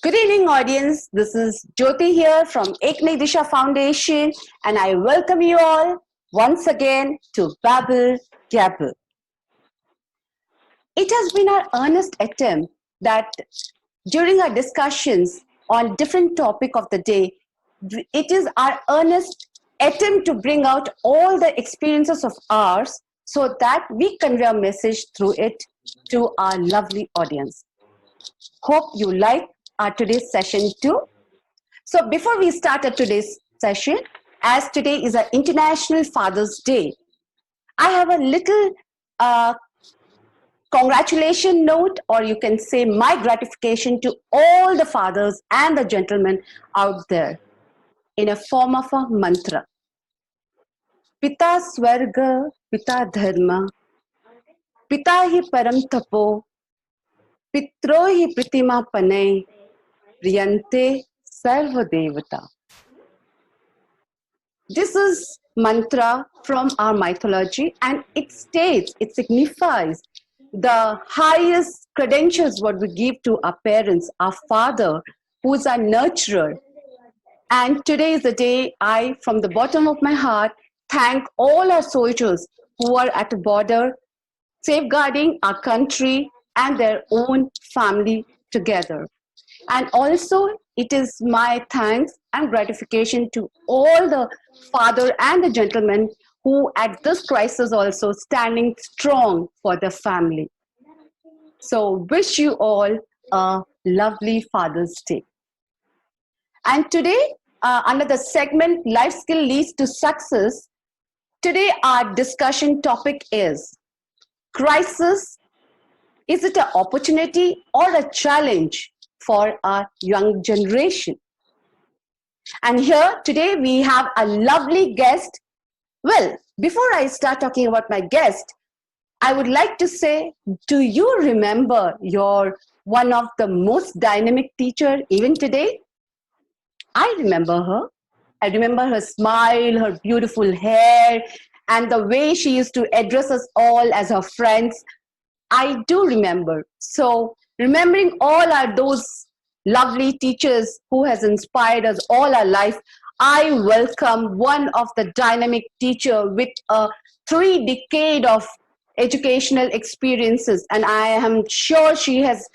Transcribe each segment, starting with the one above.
Good evening, audience. This is Jyoti here from Ekne Disha Foundation, and I welcome you all once again to Babble, Gabble. It has been our earnest attempt that during our discussions on different topic of the day, it is our earnest attempt to bring out all the experiences of ours so that we convey a message through it to our lovely audience. Hope you like our today's session too. So before we start today's session, as today is an International Father's Day, I have a little uh, congratulation note, or you can say my gratification to all the fathers and the gentlemen out there in a form of a mantra. Pita Swarga, Pita Dharma, Pita hi Param Tapo, Pitro hi Pritima Panay, Priyante Sarva Devata. This is mantra from our mythology, and it states, it signifies the highest credentials what we give to our parents, our father, who is our nurturer. And today is the day I, from the bottom of my heart, thank all our soldiers who are at the border, safeguarding our country and their own family together. And also, it is my thanks and gratification to all the father and the gentlemen who at this crisis also standing strong for the family. So wish you all a lovely Father's Day. And today, under the segment Life Skill Leads to Success, today our discussion topic is crisis. Is it an opportunity or a challenge for our young generation? And here today we have a lovely guest. Well, before I start talking about my guest, I would like to say, do you remember your one of the most dynamic teacher even today? I remember her. I remember her smile, her beautiful hair, and the way she used to address us all as her friends. I do remember. So remembering all our those lovely teachers who has inspired us all our life, I welcome one of the dynamic teacher with a 3 decade of educational experiences, and I am sure she has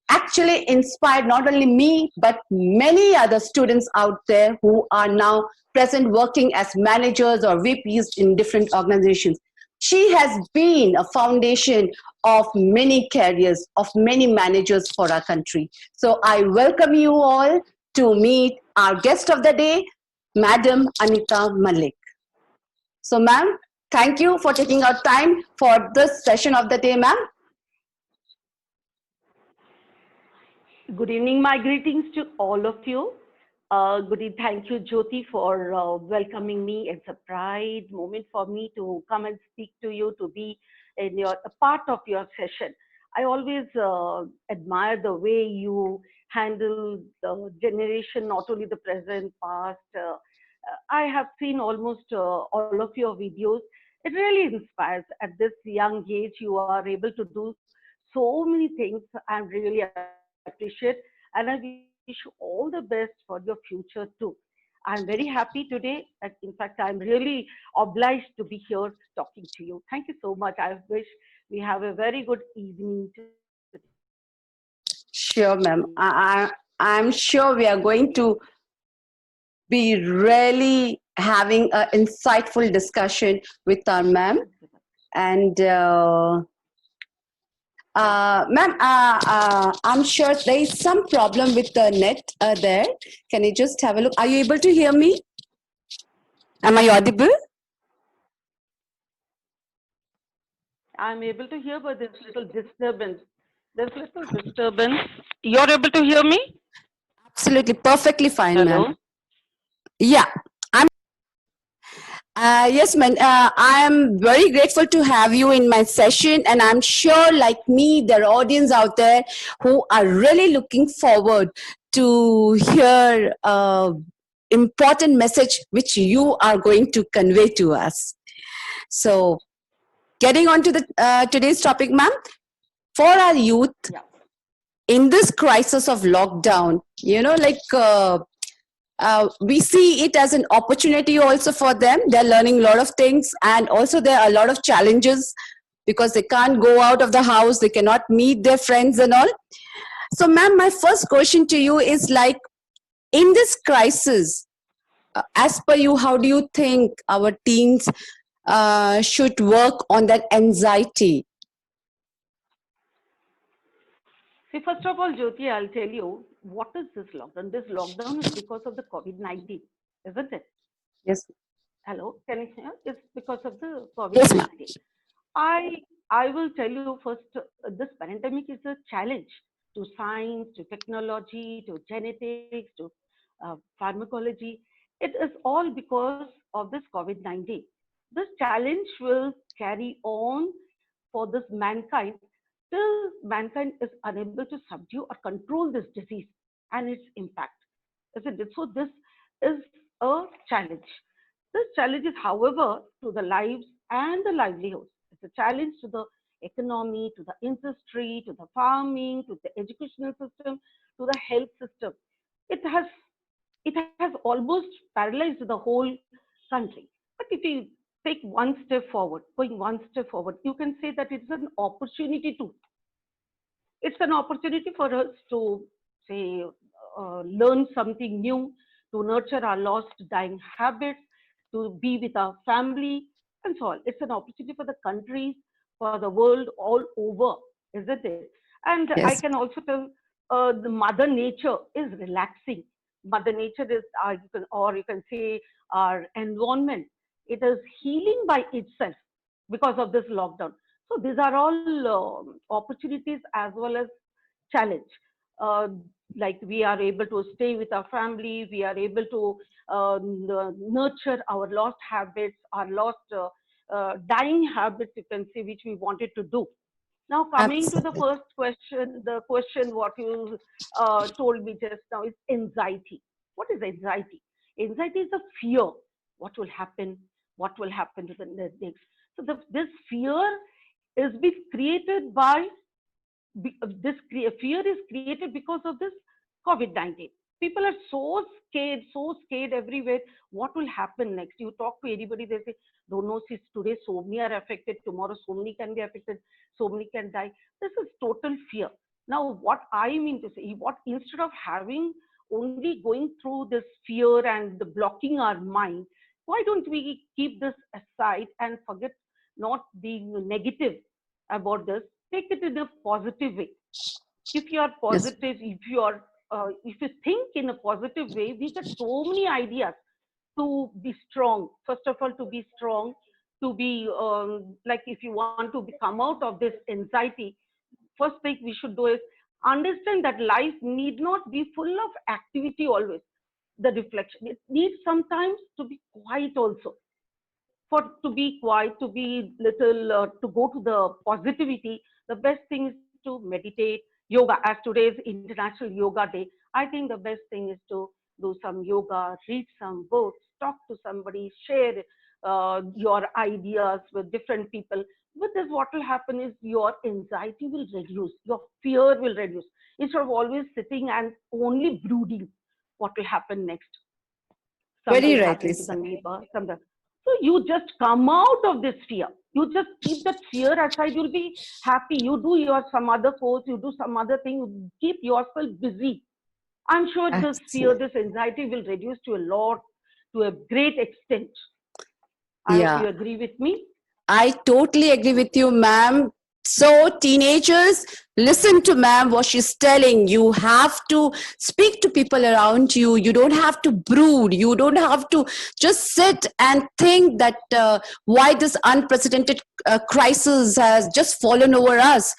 actually inspired not only me but many other students out there who are now present working as managers or VPs in different organizations. She has been a foundation of many careers, of many managers for our country. So I welcome you all to meet our guest of the day, Madam Anita Malik. So ma'am, thank you for taking out time for this session of the day, ma'am. Good evening. My greetings to all of you. Good evening. Thank you, Jyoti, for welcoming me. It's a pride moment for me to come and speak to you, to be in a part of your session. I always admire the way you handle the generation, not only the present, past. I have seen almost all of your videos. It really inspires. At this young age, you are able to do so many things. I really appreciate, and I wish you all the best for your future too. I'm very happy today. In fact, I'm really obliged to be here talking to you. Thank you so much. I wish we have a very good evening today. Sure, ma'am. I'm sure we are going to be really having an insightful discussion with our ma'am. And ma'am, I'm sure there is some problem with the net there. Can you just have a look? Are you able to hear me? Am I audible? I'm able to hear, but there's little disturbance. There's little disturbance. You're able to hear me? Absolutely, perfectly fine, ma'am. Hello? Yeah. Yes, ma'am. I am very grateful to have you in my session, and I'm sure, like me, there are audience out there who are really looking forward to hear important message which you are going to convey to us. So, getting on to the today's topic, ma'am, for our youth, Yeah. in this crisis of lockdown, we see it as an opportunity also for them. They're learning a lot of things, and also there are a lot of challenges because they can't go out of the house, they cannot meet their friends and all. So, ma'am, my first question to you is like, in this crisis, as per you, how do you think our teens should work on that anxiety? See, first of all, Jyoti, I'll tell you what is this lockdown. This lockdown is because of the COVID-19, isn't it? Yes, Hello, can you hear? It's because of the yes, ma'am. COVID-19. I I will tell you first. This pandemic is a challenge to science, to technology, to genetics, to pharmacology. It is all because of this COVID-19. This challenge will carry on for this mankind till mankind is unable to subdue or control this disease and its impact. Isn't it? So this is a challenge. This challenge is, however, to the lives and the livelihoods. It's a challenge to the economy, to the industry, to the farming, to the educational system, to the health system. It has it has almost paralyzed the whole country. But if you take one step forward, going one step forward, you can say that it's an opportunity to. It's an opportunity for us to say learn something new, to nurture our lost dying habits, to be with our family, and so on. It's an opportunity for the countries, for the world all over, isn't it? And I Yes, can also tell the mother nature is relaxing. Mother nature is or you can say our environment, it is healing by itself because of this lockdown. So these are all opportunities as well as challenge. Uh, like we are able to stay with our family, we are able to nurture our lost habits, our lost dying habits, you can say, which we wanted to do. Now, coming to the absolutely. first question, the question what you told me just now is anxiety. What is anxiety? Anxiety is a fear. What will happen? What will happen to the next? So this fear is being created by fear is created because of this COVID-19. People are so scared everywhere. What will happen next? You talk to anybody, they say, don't know, since today so many are affected, tomorrow so many can be affected, so many can die. This is total fear. Now, what I mean to say, what instead of having only going through this fear and the blocking our mind, why don't we keep this aside and forget not being negative about this, take it in a positive way. If you are Yes, positive, if you think in a positive way, we get so many ideas to be strong. First of all, to be strong, to be like if you want to come out of this anxiety, first thing we should do is understand that life need not be full of activity always. The reflection, it needs sometimes to be quiet also. For to be quiet, to be little, to go to the positivity, the best thing is to meditate, yoga. As today is International Yoga Day, I think the best thing is to do some yoga, read some books, talk to somebody, share your ideas with different people. With this, what will happen is your anxiety will reduce, your fear will reduce. Instead of always sitting and only brooding, what will happen next? Something very rightly happened to the said. neighbor, something. So you just come out of this fear. You just keep that fear aside. You'll be happy. You do your some other course, you do some other thing, you keep yourself busy. I'm sure this fear, Absolutely. this anxiety will reduce to a lot, to a great extent. I hope Yeah. you agree with me. I totally agree with you, ma'am. So, teenagers, listen to ma'am what she's telling. You have to speak to people around you. You don't have to brood. You don't have to just sit and think that why this unprecedented crisis has just fallen over us.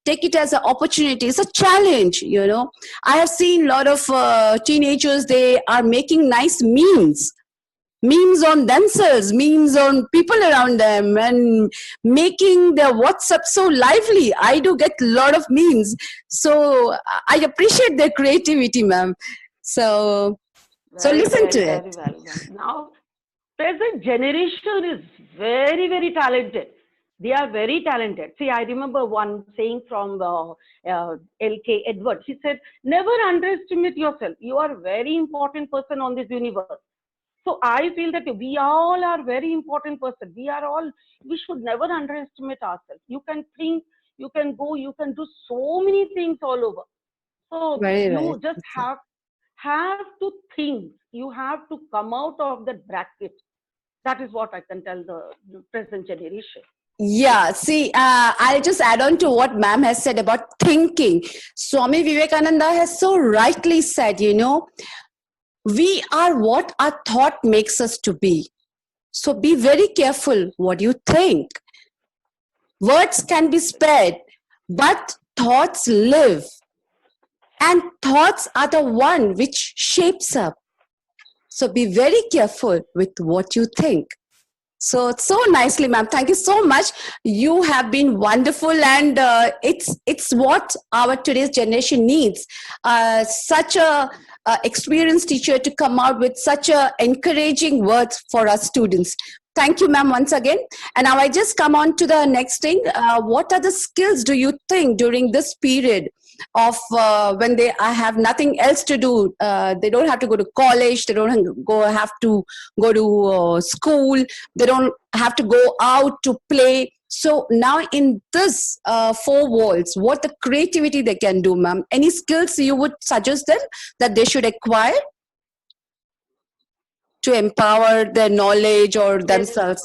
Take it as an opportunity. It's a challenge, you know. I have seen a lot of teenagers, they are making nice memes on themselves, memes on people around them, and making their WhatsApp so lively. I do get a lot of memes. So I appreciate their creativity, ma'am. So, so Very listen well, to it. very well. Now, present generation is very, very talented. They are very talented. See, I remember one saying from LK Edward. He said, never underestimate yourself. You are a very important person on this universe. So I feel that we all are very important person. We should never underestimate ourselves. You can think, you can go, you can do so many things all over. So Very right. you just have to think. You have to come out of that bracket. That is what I can tell the present generation. Yeah, see, I'll just add on to what ma'am has said about thinking. Swami Vivekananda has so rightly said, we are what our thought makes us to be. So be very careful what you think. Words can be spared, but thoughts live. And thoughts are the one which shapes up. So be very careful with what you think. So nicely, ma'am. Thank you so much. You have been wonderful, and it's what our today's generation needs. Such a experienced teacher to come out with such a encouraging words for our students. Thank you, ma'am, once again. And now I just come on to the next thing. What are the skills do you think during this period of when they have nothing else to do? They don't have to go to college. They don't have to go to school. They don't have to go out to play. So now in this four walls, what the creativity they can do, ma'am? Any skills you would suggest them that they should acquire to empower their knowledge or Yes, themselves?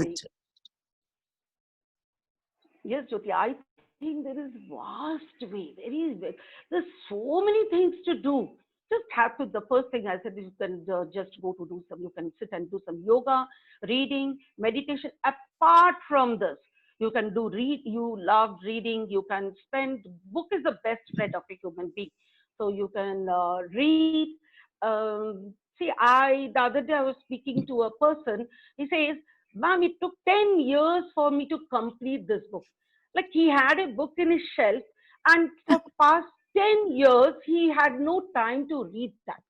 yes, Jyoti. I think there is vast way, there's so many things to do. Just have to. The first thing I said is you can just go to do some. You can sit and do some yoga, reading, meditation. Apart from this, you can do read. You love reading. You can spend. Book is the best friend of a human being. So you can read. See, the other day I was speaking to a person. He says, "Ma'am, it took 10 years for me to complete this book." Like he had a book in his shelf, and for past 10 years he had no time to read that.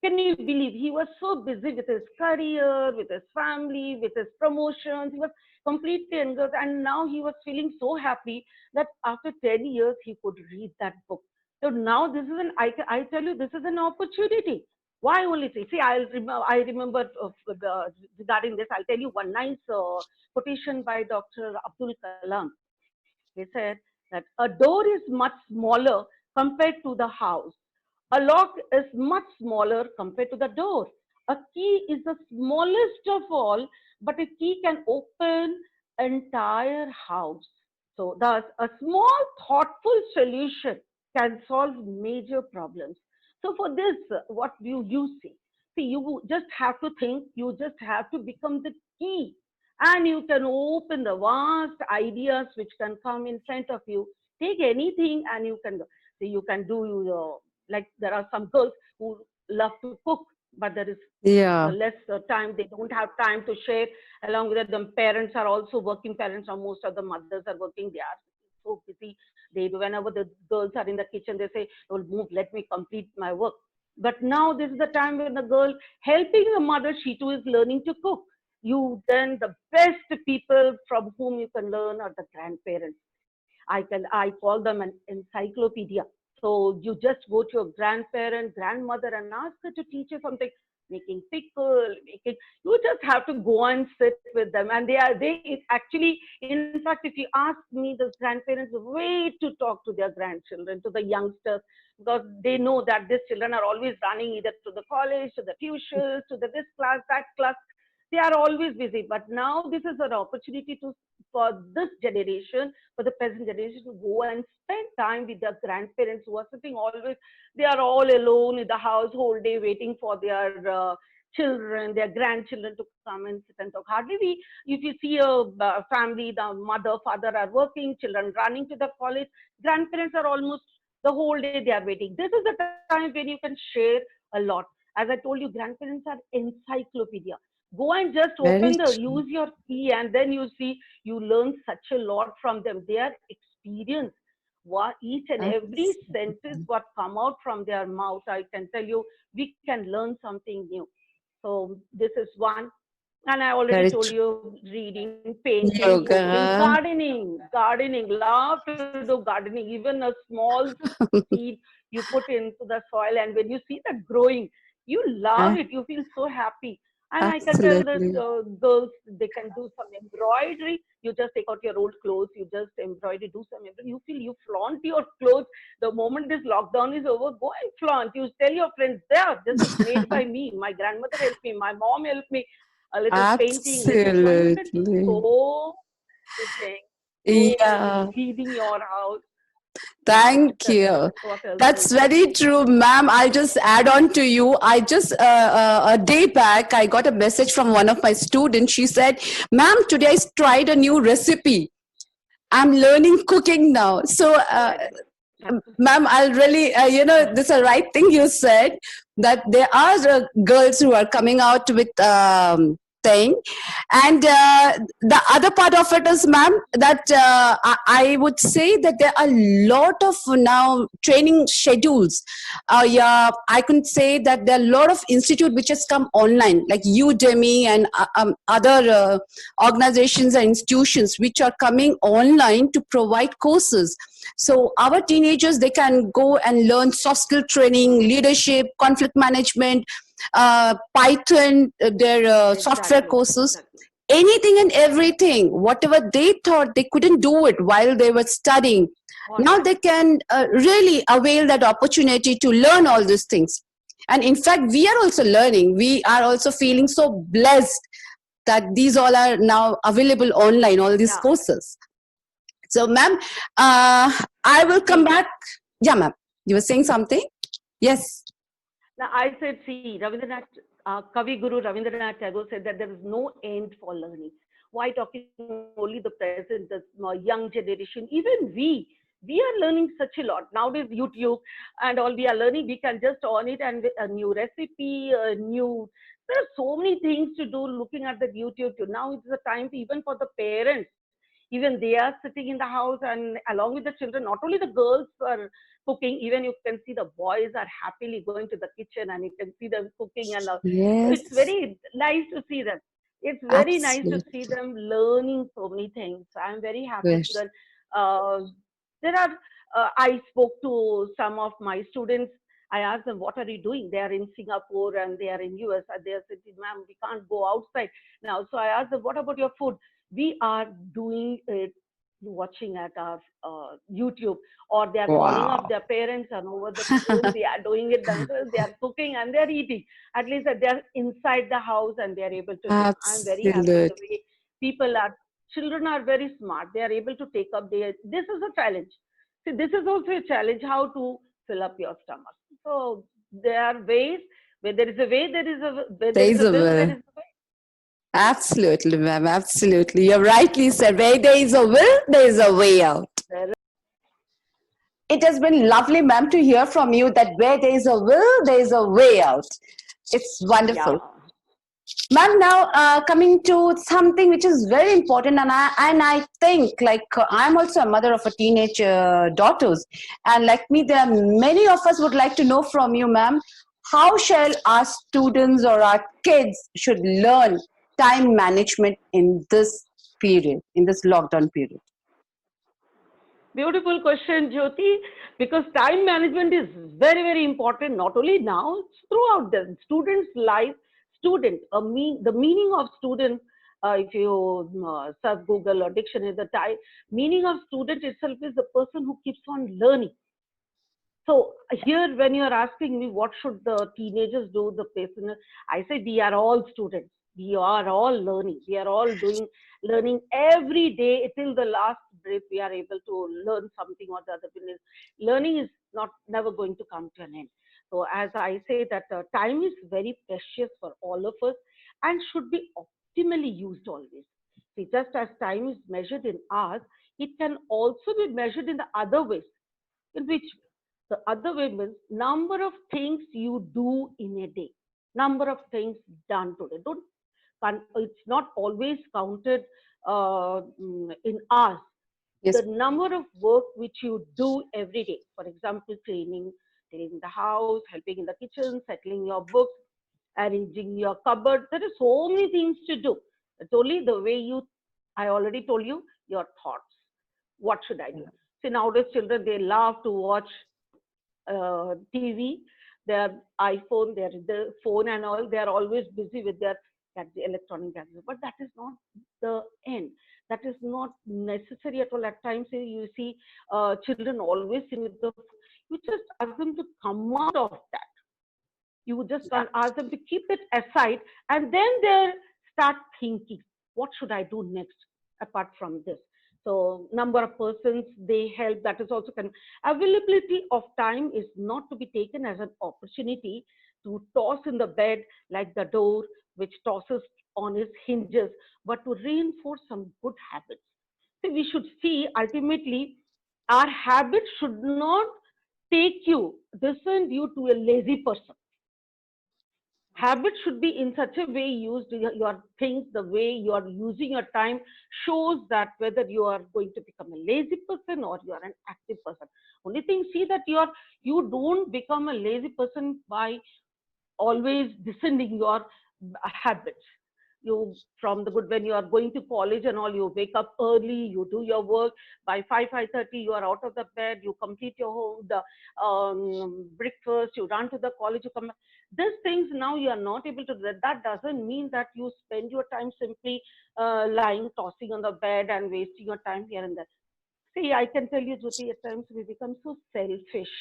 Can you believe? He was so busy with his career, with his family, with his promotions. He was completely engrossed, and now he was feeling so happy that after 10 years he could read that book. So now this is I tell you, this is an opportunity. Why only three? See, I remember regarding this, I'll tell you one nice quotation by Dr. Abdul Kalam. He said that a door is much smaller compared to the house. A lock is much smaller compared to the door. A key is the smallest of all, but a key can open entire house. So thus a small thoughtful solution can solve major problems. So for this, what do you say? See, you just have to think, you just have to become the key, and you can open the vast ideas which can come in front of you. Take anything and you can see, you can do like there are some girls who love to cook, but there is Yeah. less time. They don't have time to share. Along with that, the parents are also working. Parents, or most of the mothers are working. They are so busy. They whenever the girls are in the kitchen, they say, "Oh, move, let me complete my work." But now this is the time when the girl helping the mother, she too is learning to cook. You then the best people from whom you can learn are the grandparents. I call them an encyclopedia. So you just go to your grandparent, grandmother, and ask her to teach you something. Making pickle, making. You just have to go and sit with them, and they actually. In fact, if you ask me, the grandparents wait to talk to their grandchildren, to the youngsters, because they know that these children are always running either to the college, to the tuitions, to the this class, that class. They are always busy. But now this is an opportunity to for this generation, for the present generation, to go and spend time with their grandparents who are sitting always, they are all alone in the house whole day waiting for their children, their grandchildren to come and sit and talk. Hardly if you see a family, the mother, father are working, children running to the college, grandparents are almost the whole day they are waiting. This is the time when you can share a lot. As I told you, grandparents are encyclopedia. Go and just Very open the true. use your key, and then you see you learn such a lot from them. Their experience, what each and every sentence what come out from their mouth, I can tell you, we can learn something new. So this is one. And I already Very told true. you reading, painting, cooking, Yoga. gardening, love to do gardening. Even a small seed you put into the soil, and when you see that growing, you love Uh, it. You feel so happy. And I can tell that Absolutely. girls, they can do some embroidery. You just take out your old clothes, you just embroidery, do some embroidery. You feel you flaunt your clothes. The moment this lockdown is over, go and flaunt. You tell your friends, there, this is made by me. My grandmother helped me. My mom helped me. A little painting, little drawing. You can do Absolutely. so many things. So Yeah. cleaning your house. What Thank you. what else That's will say? very true, ma'am. I'll just add on to you. I just, a day back, I got a message from one of my students. She said, ma'am, today I tried a new recipe. I'm learning cooking now. So, ma'am, I'll really, this is the right thing you said, that there are girls who are coming out with thing. And the other part of it is, ma'am, that I would say that there are a lot of now training schedules. Yeah, I could say that there are a lot of institute which has come online, like Udemy and other organizations and institutions which are coming online to provide courses. So our teenagers, they can go and learn soft skill training, leadership, conflict management, Python, their software Exactly, courses, exactly. anything and everything. Whatever they thought they couldn't do it while they were studying, now Online. they can really avail that opportunity to learn all these things. And in fact, we are also learning. We are also feeling so blessed that these all are now available online, all these Yeah. courses. So, ma'am, I will come See, back. Yeah, ma'am. You were saying something? Yes. now I said, see, Rabindranath, Kavi Guru Rabindranath Tagore said that there is no end for learning. Why talking only the present, the young generation? Even we are learning such a lot nowadays. YouTube and all, we are learning. We can just on it and a new recipe, a new. There are so many things to do. Looking at the YouTube too. Now it's the time even for the parents. Even they are sitting in the house and along with the children. Not only the girls are cooking, even you can see the boys are happily going to the kitchen and you can see them cooking and all. So it's Yes. very nice to see them. It's very nice to see Absolutely. them learning so many things. I'm very happy Yes. that uh, there are. I spoke to some of my students. I asked them, "What are you doing?" They are in Singapore and they are in US. And they are saying, "Ma'am, we can't go outside now." So I asked them, "What about your food?" We are doing it, watching at our YouTube, or they are calling up Wow. their parents and over the phone. They are doing it themselves. They are cooking and they are eating. At least that they are inside the house and they are able to do. I'm very happy the Absolutely. way people are. Children are very smart. They are able to take up their. This is a challenge. See, this is also a challenge. How to fill up your stomach. So there are ways. Where there is a way, there is a where there There is is a a will, there will. is a way. Absolutely, ma'am. Absolutely. You're rightly said. Where there is a will, there is a way out. There, It has been lovely, ma'am, to hear from you that where there is a will, there is a way out. It's yeah. wonderful. Ma'am, now coming to something which is very important, and I think like I'm also a mother of a teenage daughters, and like me, there are many of us would like to know from you, ma'am, how shall our students or our kids should learn time management in this period, in this lockdown period? Beautiful question, Jyoti, because time management is very, very important, not only now, it's throughout the student's life. The meaning of student, if you search Google or dictionary, the meaning of student itself is the person who keeps on learning. So here, when you are asking me what should the teenagers do, the person, I say we are all students. We are all learning. We are all doing learning every day till the last breath. We are able to learn something or the other. Learning is not never going to come to an end. So as I say that time is very precious for all of us and should be optimally used always. See, just as time is measured in hours, it can also be measured in the other ways. In which the other way means number of things you do in a day, number of things done today. Don't it's not always counted in hours. The Yes. number of work which you do every day, for example, cleaning the house, helping in the kitchen, settling your books, arranging your cupboard. There are so many things to do. It's only the way you, I already told you, your thoughts. What should I do? See, nowadays children, they love to watch TV, their iPhone, their phone and all. They are always busy with their electronic gadgets. But that is not the end. That is not necessary at all. At times, you see children always sitting with the phone. You just ask them to come out of that. You just Yeah. ask them to keep it aside, and then they start thinking, what should I do next apart from this? So number of persons they help, that is also availability of time is not to be taken as an opportunity to toss in the bed like the door which tosses on its hinges, but to reinforce some good habits. So we should see ultimately our habits should not take you, descend you to a lazy person. Habits should be in such a way used, your things, the way you are using your time shows that whether you are going to become a lazy person or you are an active person. Only thing, see that you don't become a lazy person by always descending your habits. You, from the good, when you are going to college and all, you wake up early, you do your work by 5:30, you are out of the bed, you complete your home, the breakfast, you run to the college, you come back. These things now you are not able to do that. That doesn't mean that you spend your time simply lying, tossing on the bed and wasting your time here and there. See, I can tell you, Jyoti, at times we become so selfish.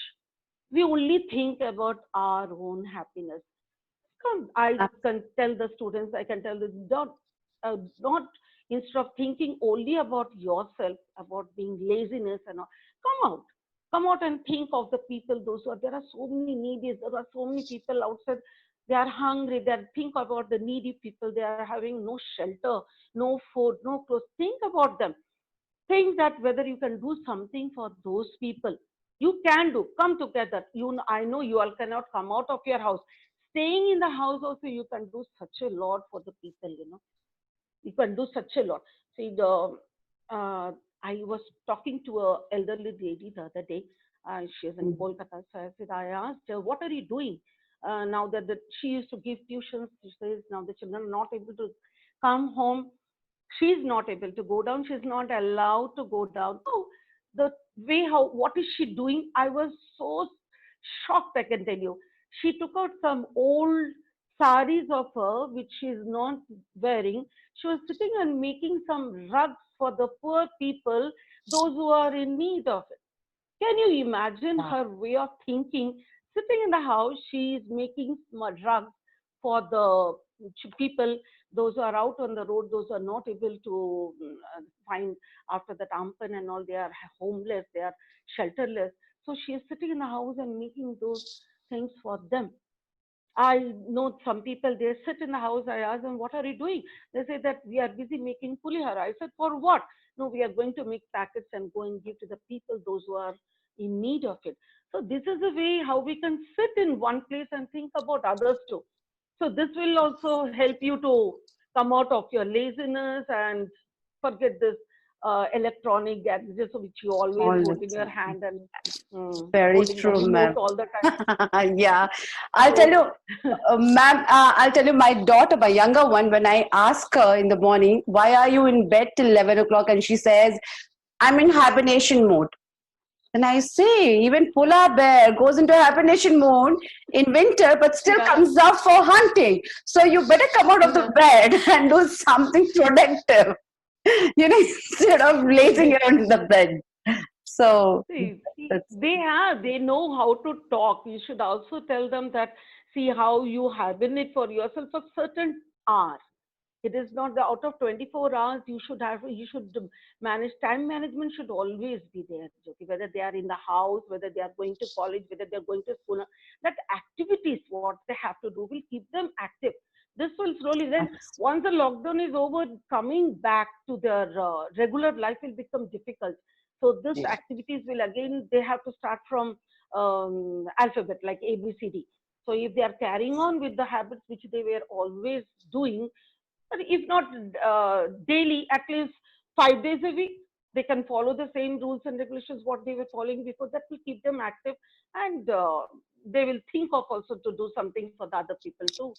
We only think about our own happiness. I can tell the students, I can tell them, not instead of thinking only about yourself, about being laziness and all, come out and think of the people, those who are, there are so many needy, there are so many people outside, they are hungry, they are, think about the needy people, they are having no shelter, no food, no clothes, think about them. Think that whether you can do something for those people. You can do. Come together. I know you all cannot come out of your house. Staying in the house also, you can do such a lot for the people. You can do such a lot. See, I was talking to a elderly lady the other day. She is in Mm. Kolkata. So I asked her, what are you doing? Now that she used to give tuitions, she says now the children are not able to come home. She's not able to go down. She's not allowed to go down. Oh, the way how, what is she doing? I was so shocked, I can tell you. She took out some old saris of her, which she's not wearing. She was sitting and making some rugs for the poor people, those who are in need of it. Can you imagine Wow. her way of thinking? Sitting in the house, she is making rugs for the people, those who are out on the road, those who are not able to find after that ampan and all, they are homeless, they are shelterless. So she is sitting in the house and making those things for them. I know some people, they sit in the house. I ask them, what are you doing? They say that we are busy making pulihara. I said, for what? No, we are going to make packets and go and give to the people, those who are in need of it. So this is a way how we can sit in one place and think about others too. So this will also help you to come out of your laziness and forget this electronic gadgets which you always All the hold in your time. hand and Very holding the true, remote ma'am. all the time. Yeah, I'll tell So you, ma'am. I'll tell you, my daughter, my younger one, when I ask her in the morning, why are you in bed till 11 o'clock, and she says, I'm in hibernation mode. And I say, even polar bear goes into hibernation mode in winter, but still yeah, comes out for hunting. So you better come out of the yeah. bed and do something productive, instead of lazing See, around in the bed. So see, that's they know how to talk. You should also tell them that, see how you hibernate for yourself for certain hours. It is not the out of 24 hours you should manage. Time management should always be there, Jyoti. Whether they are in the house, whether they are going to college, whether they are going to school, that activities what they have to do will keep them active. This will slowly then, that's once the lockdown is over, coming back to their regular life will become difficult. So this yeah. activities will again, they have to start from alphabet like ABCD. So if they are carrying on with the habits which they were always doing, but if not daily, at least 5 days a week. They can follow the same rules and regulations what they were following before. That will keep them active, and they will think of also to do something for the other people too.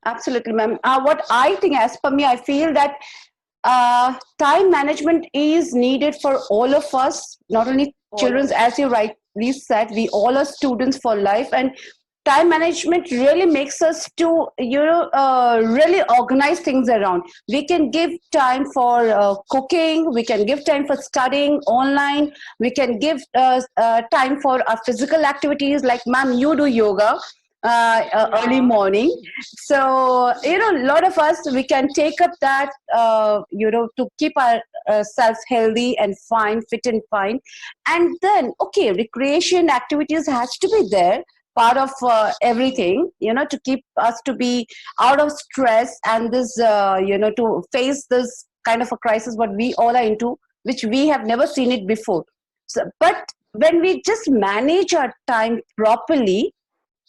Absolutely, ma'am. What I think, as per me, I feel that time management is needed for all of us, not only All of children, us. as you rightly said, we all are students for life. And time management really makes us to, really organize things around. We can give time for cooking, we can give time for studying online, we can give time for our physical activities, like ma'am, you do yoga early Yeah. morning. So a lot of us, we can take up that, to keep ourselves healthy and fine, fit and fine. And then, okay, recreation activities has to be there, part of everything, to keep us to be out of stress, and this, to face this kind of a crisis what we all are into, which we have never seen it before. So, but when we just manage our time properly,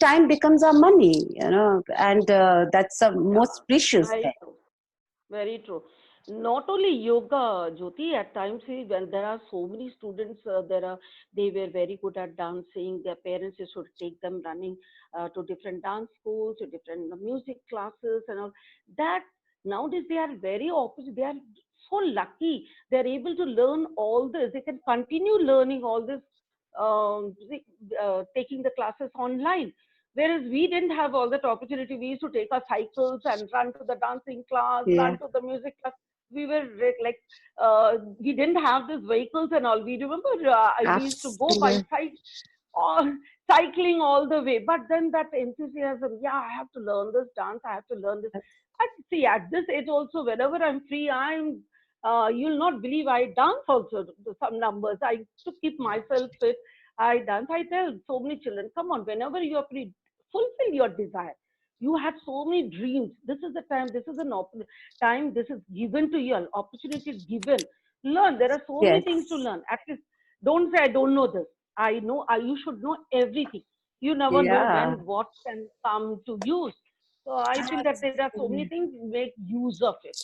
time becomes our money, and that's the Yeah. most precious thing. Very true. Very true. Not only yoga, Jyoti, at times when there are so many students, they were very good at dancing. Their parents used to take them running to different dance schools, to different music classes, and all that. Nowadays they are very opposite. They are so lucky. They are able to learn all this. They can continue learning all this, taking the classes online. Whereas we didn't have all that opportunity. We used to take our cycles and run to the dancing class, Yeah. run to the music class. We were like, we didn't have these vehicles and all. We remember we used to go by Absolutely. or cycling all the way. But then that enthusiasm, yeah, I have to learn this dance. I have to learn this. I see at this age also, whenever I'm free, you'll not believe I dance also to some numbers. I to keep myself fit. I dance. I tell so many children, come on, whenever you're free, fulfill your desire. You had so many dreams. This is the time. This is time. This is given to you. An opportunity given. Learn. There are so many Yes. things to learn. At least don't say I don't know this. I know. You should know everything. You never know Yeah. when what can come to use. So I feel that there are so many things. Make use of it.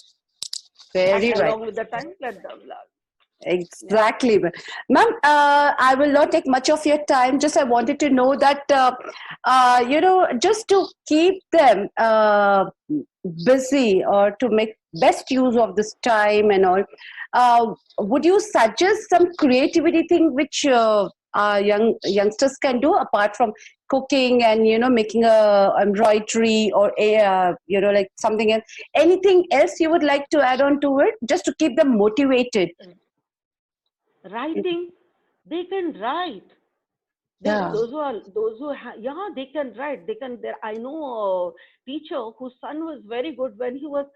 And Very right. along with the time, let them learn. Yeah. Exactly. Ma'am, I will not take much of your time. Just I wanted to know that, just to keep them busy, or to make best use of this time and all, would you suggest some creativity thing which our youngsters can do apart from cooking and, making a embroidery, or a, like something else? Anything else you would like to add on to it, just to keep them motivated? Writing, they can write. They, Yeah. yeah, they can write. They can. There, I know a teacher whose son was very good when he was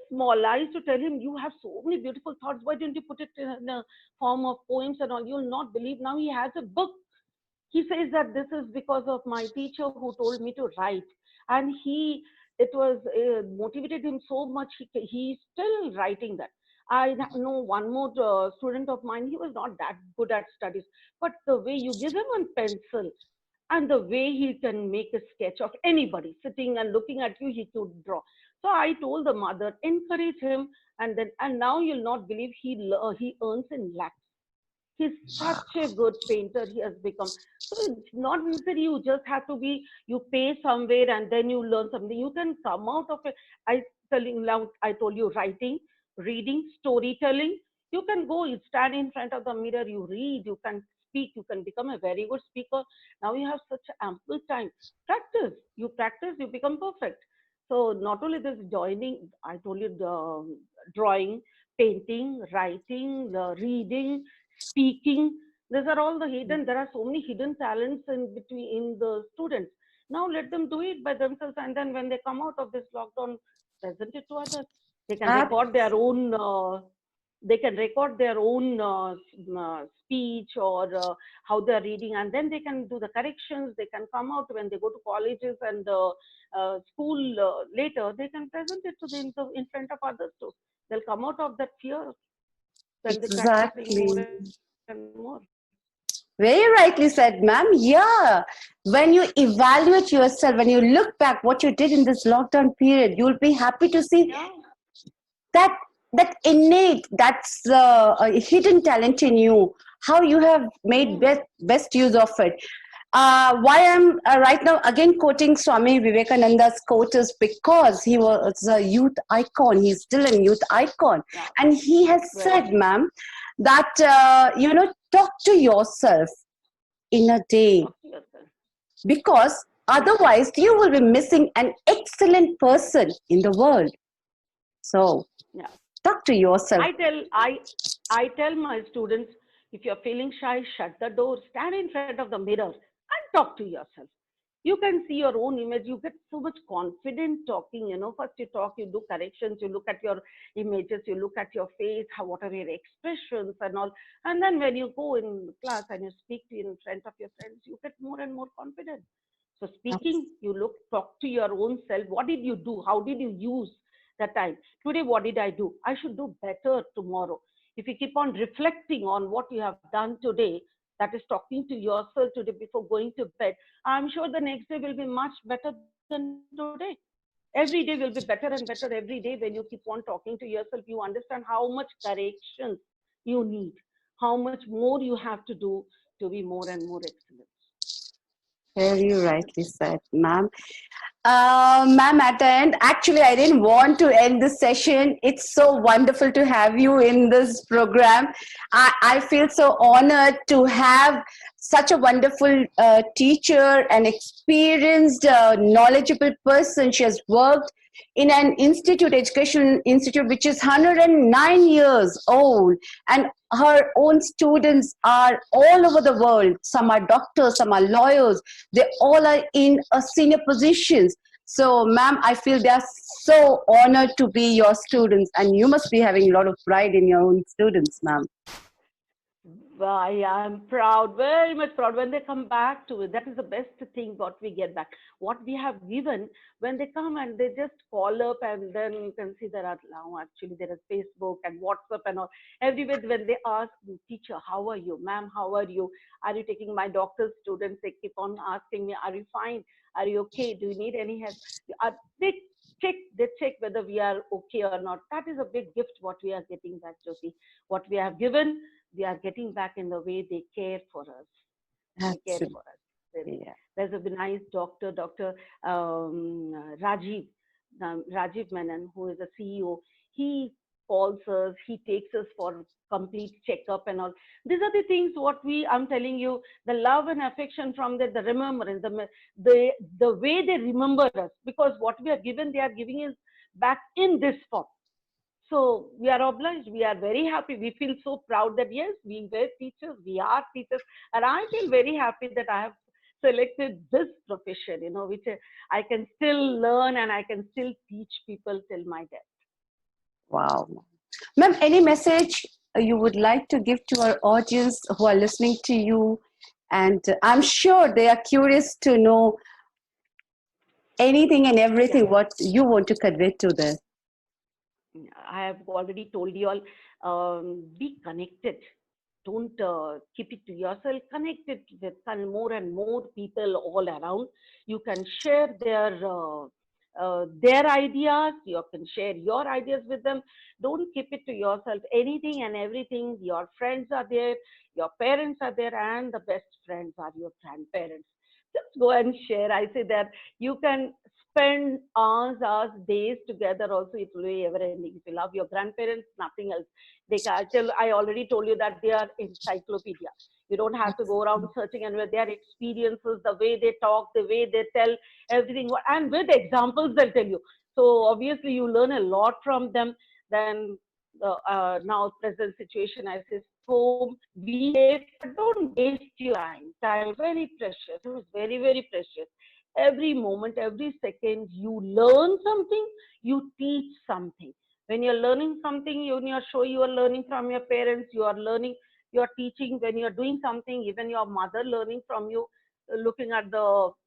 small. I used to tell him, "You have so many beautiful thoughts. Why don't you put it in a form of poems and all?" You'll not believe. Now he has a book. He says that this is because of my teacher who told me to write, and he it was motivated him so much. He's still writing that. I know one more student of mine. He was not that good at studies, but the way you give him a pencil and the way he can make a sketch of anybody sitting and looking at you, he could draw. So I told the mother, encourage him, and now you'll not believe he earns in lakhs. He's such a good painter he has become. So it's not necessary you just have to be, you pay somewhere and then you learn something. You can come out of it. I told you writing, reading, storytelling. You can go, you stand in front of the mirror, you read, you can speak, you can become a very good speaker. Now you have such ample time. Practice, you become perfect. So not only this joining, I told you the drawing, painting, writing, reading, speaking. These are all the hidden. There are so many hidden talents in between in the students. Now let them do it by themselves, and then when they come out of this lockdown, present it to others. They can Ab- record their own. They can record their own speech or how they are reading, and then they can do the corrections. They can come out when they go to colleges and school later. They can present it to in front of others too. They'll come out of that fear when they're practicing more exactly. and more. Very rightly said, ma'am. Yeah. When you evaluate yourself, when you look back what you did in this lockdown period, you'll be happy to see Yeah. that that innate, that's a hidden talent in you, how you have made Mm, best use of it. Why I'm right now again quoting Swami Vivekananda's quote is because he was a youth icon. He's still a youth icon. yeah, And he has very said, true. ma'am, that, talk to yourself in a day, Talk to yourself. because Yeah. otherwise you will be missing an excellent person in the world. So Yeah. talk to yourself. I tell I tell my students, if you're feeling shy, shut the door, stand in front of the mirror and talk to yourself. You can see your own image. You get so much confident talking. First you talk, you do corrections, you look at your images, you look at your face, what are your expressions and all. And then when you go in class and you speak to in front of your friends, you get more and more confident. So speaking, you talk to your own self. What did you do? How did you use that time? Today, what did I do? I should do better tomorrow. If you keep on reflecting on what you have done today, that is talking to yourself today before going to bed, I'm sure the next day will be much better than today. Every day will be better and better every day. When you keep on talking to yourself, you understand how much corrections you need, how much more you have to do to be more and more excellent. Very rightly said, ma'am. Ma'am, at the end, actually, I didn't want to end this session. It's so wonderful to have you in this program. I feel so honored to have such a wonderful teacher, an experienced, knowledgeable person. She has worked in an institute, education institute, which is 109 years old, and her own students are all over the world. Some are doctors, some are lawyers. They all are in a senior positions. So, ma'am, I feel they are so honored to be your students, and you must be having a lot of pride in your own students, ma'am. I am proud, very much proud when they come back to it. That is the best thing what we get back. What we have given, when they come and they just call up, and then you can see there are now actually there is Facebook and WhatsApp and all. Everywhere when they ask me, teacher, how are you? Ma'am, how are you? Are you taking my doctor's students? They keep on asking me, are you fine? Are you okay? Do you need any help? They they check whether we are okay or not. That is a big gift what we are getting back, Jyoti. What we have given, we are getting back in the way they care for us. They care Absolutely. for us. Really. Yeah. There's a nice doctor, Dr. Rajiv, Rajiv Menon, who is a CEO. He calls us, he takes us for complete checkup and all. These are the things what I'm telling you, the love and affection from the remembrance, the, the way they remember us, because what we are given, they are giving us back in this form. So we are obliged. We are very happy. We feel so proud that yes, we were teachers, we are teachers, and I feel very happy that I have selected this profession. Which I can still learn and I can still teach people till my death. Wow. Ma'am, any message you would like to give to our audience who are listening to you? And I'm sure they are curious to know anything and Yeah. everything what you want to convey to them. I have already told you all, be connected. Don't keep it to yourself. Connect it with more and more people all around. You can share their ideas. You can share your ideas with them. Don't keep it to yourself. Anything and everything. Your friends are there. Your parents are there, and the best friends are your grandparents. Just go and share. I say that you can spend hours, days together. Also, it will be ever ending. If you love your grandparents, nothing else. I already told you that they are encyclopedia. You don't have to go around searching, and with their experiences, the way they talk, the way they tell everything, and with examples they'll tell you. So obviously, you learn a lot from them. Then the now present situation, I say, home, be safe, but don't waste your time. Time very precious. It was very very precious. Every moment, every second, you learn something, you teach something. When you're learning something, when you're sure you are learning from your parents, you are learning, you are teaching. When you're doing something, even your mother learning from you, looking at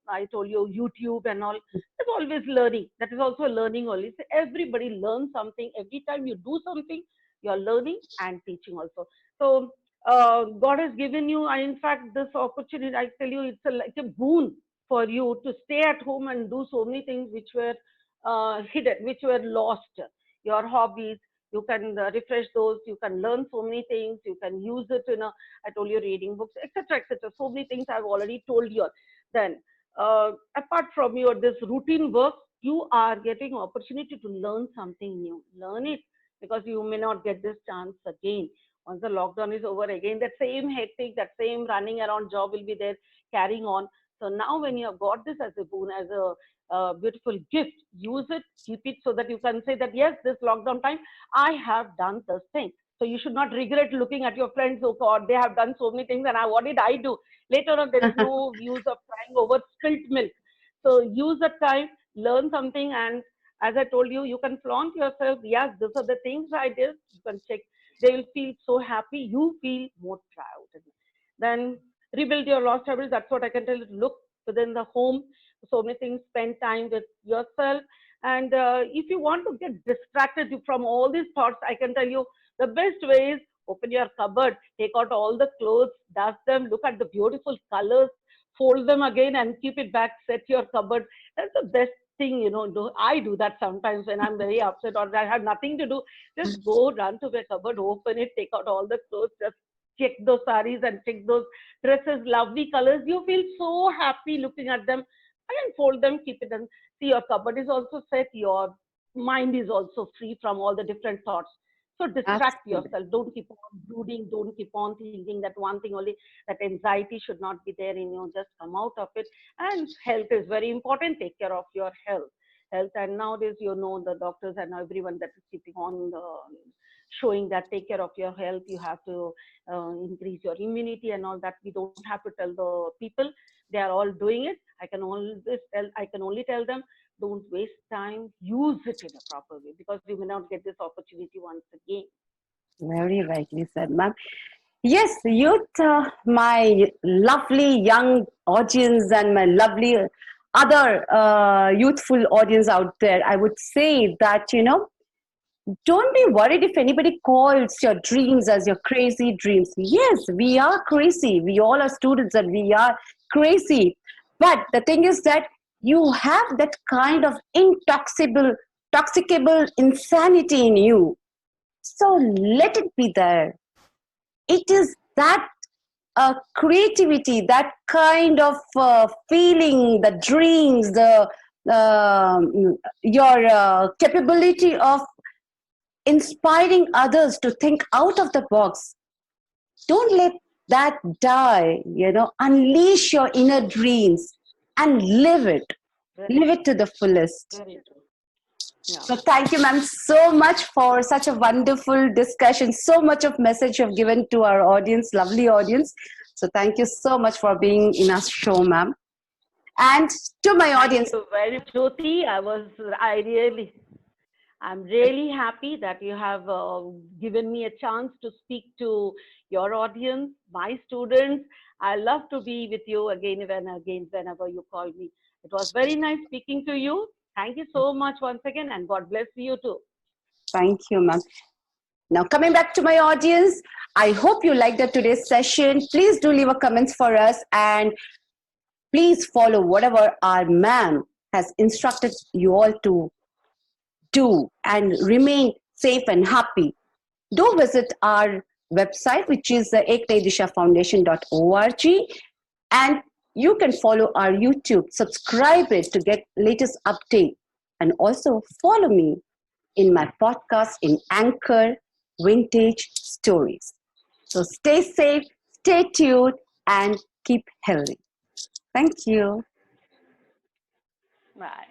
I told you, YouTube and all. It's always learning. That is also learning only. So everybody learns something. Every time you do something, you're learning and teaching also. So God has given you, in fact, this opportunity. I tell you, it's like a boon for you to stay at home and do so many things which were hidden, which were lost. Your hobbies, You can refresh those. You can learn so many things. You can use it in a, I told you, reading books, etc., etc. So many things I've already told you. Then, apart from your this routine work, you are getting opportunity to learn something new. Learn it, because you may not get this chance again. Once the lockdown is over again, that same hectic, that same running around job will be there, carrying on. So now when you have got this as a boon, as a beautiful gift, use it, keep it, so that you can say that, yes, this lockdown time, I have done this thing. So you should not regret looking at your friends, oh God, they have done so many things, and what did I do? Later on, there is no use of crying over spilt milk. So use the time, learn something, and as I told you, you can flaunt yourself. Yes, these are the things I did. You can check. They will feel so happy. You feel more proud. Then rebuild your lost habits. That's what I can tell you. Look within the home. So many things. Spend time with yourself. And if you want to get distracted from all these thoughts, I can tell you the best way is open your cupboard, take out all the clothes, dust them, look at the beautiful colors, fold them again and keep it back, set your cupboard. That's the best thing, I do that sometimes when I'm very upset or I have nothing to do. Just go run to the cupboard, open it, take out all the clothes, just check those saris and check those dresses, lovely colors. You feel so happy looking at them, and fold them, keep it, and see your cupboard is also set, your mind is also free from all the different thoughts. So distract Absolutely. yourself. Don't keep on brooding. Don't keep on thinking that one thing only, that anxiety should not be there in you. Just come out of it. And health is very important. Take care of your health. Health. And nowadays, the doctors and everyone that is keeping on showing that take care of your health. You have to increase your immunity and all that. We don't have to tell the people. They are all doing it. I can only tell them, don't waste time. Use it in a proper way, because you may not get this opportunity once again. Very rightly said, ma'am. Yes, youth, my lovely young audience and my lovely other youthful audience out there, I would say that, don't be worried if anybody calls your dreams as your crazy dreams. Yes, we are crazy. We all are students and we are crazy. But the thing is that you have that kind of toxicable insanity in you. So let it be there. It is that creativity, that kind of feeling, the dreams, the your capability of inspiring others to think out of the box. Don't let that die. Unleash your inner dreams and live it. Very Live true. it to the fullest. Very true. Yeah. So thank you, ma'am, so much for such a wonderful discussion. So much of message you've given to our audience, lovely audience. So thank you so much for being in our show, ma'am. And to my Thank audience, you very much, Jyoti. I'm really happy that you have given me a chance to speak to your audience, my students. I love to be with you again and again whenever you call me. It was very nice speaking to you. Thank you so much once again, and God bless you too. thank you, ma'am. Now, coming back to my audience, I hope you liked today's session. Please do leave a comments for us, and please follow whatever our ma'am has instructed you all to do and remain safe and happy. Do visit our website, which is eknaidishafoundation.org, and you can follow our YouTube, subscribe it to get latest update, and also follow me in my podcast in Anchor Vintage Stories. So stay safe, stay tuned, and keep healthy. Thank you. Bye.